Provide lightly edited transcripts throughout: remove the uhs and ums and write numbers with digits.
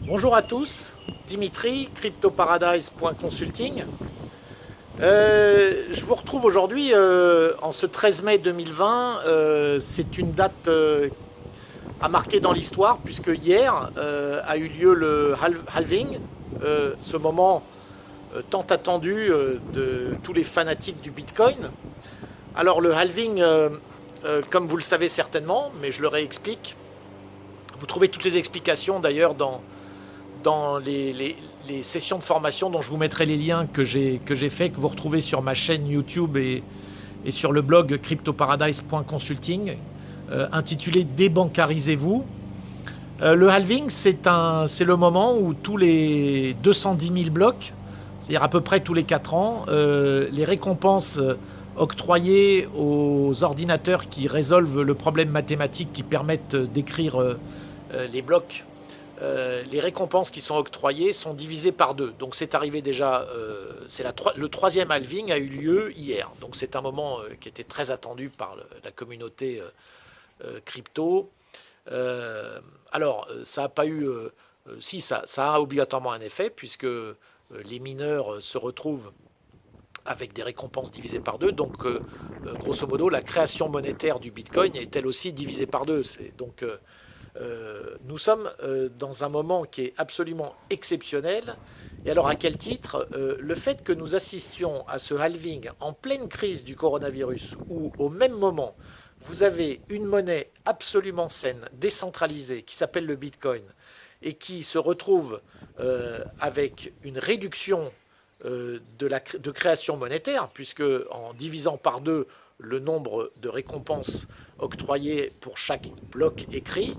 Bonjour à tous, Dimitri, cryptoparadise.consulting. Je vous retrouve aujourd'hui en ce 13 mai 2020. C'est une date à marquer dans l'histoire puisque hier a eu lieu le halving, ce moment tant attendu de tous les fanatiques du Bitcoin. Alors le halving, comme vous le savez certainement, mais je le réexplique, vous trouvez toutes les explications d'ailleurs dans les sessions de formation dont je vous mettrai les liens que j'ai fait, que vous retrouvez sur ma chaîne YouTube et sur le blog cryptoparadise.consulting, intitulé Débancarisez-vous. Le halving, c'est le moment où tous les 210 000 blocs, c'est-à-dire à peu près tous les 4 ans, les récompenses octroyées aux ordinateurs qui résolvent le problème mathématique qui permettent d'écrire les blocs, les récompenses qui sont octroyées sont divisées par 2. Donc c'est arrivé déjà, le troisième halving a eu lieu hier. Donc c'est un moment qui était très attendu par la communauté crypto. Alors ça n'a pas eu... si, ça a obligatoirement un effet, puisque les mineurs se retrouvent avec des récompenses divisées par 2. Donc grosso modo, la création monétaire du Bitcoin est elle aussi divisée par 2. Donc... nous sommes dans un moment qui est absolument exceptionnel. Et alors à quel titre le fait que nous assistions à ce halving en pleine crise du coronavirus, où au même moment vous avez une monnaie absolument saine, décentralisée, qui s'appelle le Bitcoin, et qui se retrouve avec une réduction de création monétaire, puisque en divisant par 2 le nombre de récompenses octroyées pour chaque bloc écrit,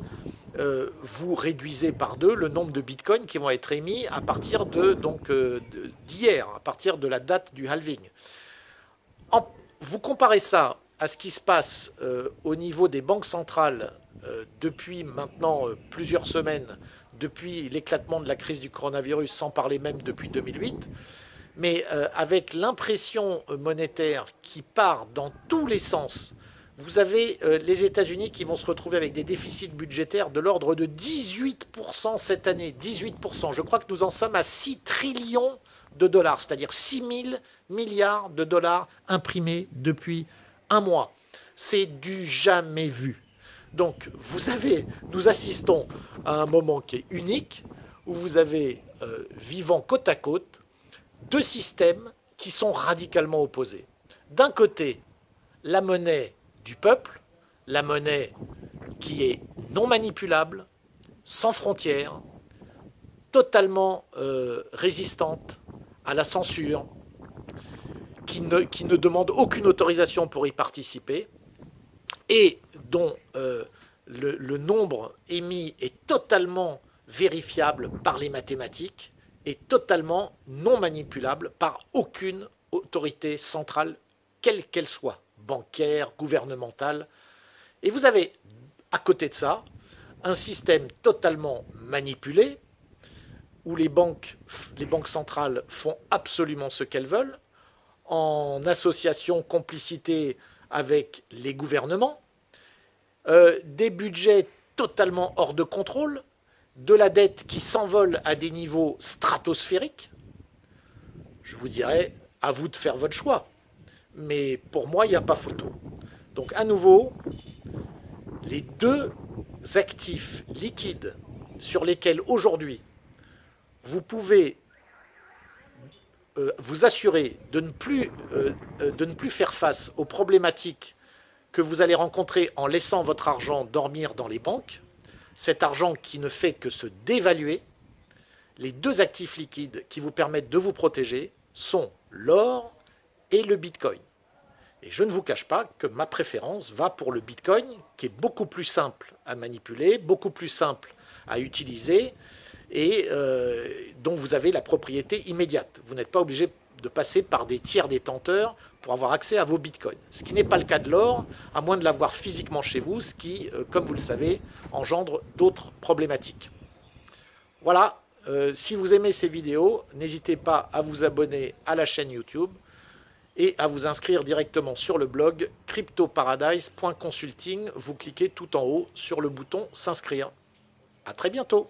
vous réduisez par 2 le nombre de bitcoins qui vont être émis à partir d'hier, à partir de la date du halving. Vous comparez ça à ce qui se passe au niveau des banques centrales depuis maintenant plusieurs semaines, depuis l'éclatement de la crise du coronavirus, sans parler même depuis 2008, mais avec l'impression monétaire qui part dans tous les sens. Vous avez les États-Unis qui vont se retrouver avec des déficits budgétaires de l'ordre de 18% cette année. 18%. Je crois que nous en sommes à 6 trillions de dollars, c'est-à-dire 6 000 milliards de dollars imprimés depuis un mois. C'est du jamais vu. Donc, nous assistons à un moment qui est unique, où vous avez, vivant côte à côte, 2 systèmes qui sont radicalement opposés. D'un côté, la monnaie du peuple, la monnaie qui est non manipulable, sans frontières, totalement résistante à la censure, qui ne demande aucune autorisation pour y participer, et dont le nombre émis est totalement vérifiable par les mathématiques, est totalement non manipulable par aucune autorité centrale, quelle qu'elle soit, bancaire, gouvernementale. Et vous avez, à côté de ça, un système totalement manipulé, où les banques centrales font absolument ce qu'elles veulent, en association, complicité avec les gouvernements, des budgets totalement hors de contrôle, de la dette qui s'envole à des niveaux stratosphériques. Je vous dirais, à vous de faire votre choix. Mais pour moi, il n'y a pas photo. Donc à nouveau, les 2 actifs liquides sur lesquels aujourd'hui vous pouvez vous assurer de ne plus faire face aux problématiques que vous allez rencontrer en laissant votre argent dormir dans les banques, cet argent qui ne fait que se dévaluer, les 2 actifs liquides qui vous permettent de vous protéger sont l'or et le Bitcoin. Et je ne vous cache pas que ma préférence va pour le Bitcoin, qui est beaucoup plus simple à manipuler, beaucoup plus simple à utiliser, et dont vous avez la propriété immédiate. Vous n'êtes pas obligé de passer par des tiers détenteurs pour avoir accès à vos bitcoins. Ce qui n'est pas le cas de l'or, à moins de l'avoir physiquement chez vous, ce qui, comme vous le savez, engendre d'autres problématiques. Voilà, si vous aimez ces vidéos, n'hésitez pas à vous abonner à la chaîne YouTube et à vous inscrire directement sur le blog cryptoparadise.consulting. Vous cliquez tout en haut sur le bouton s'inscrire. À très bientôt.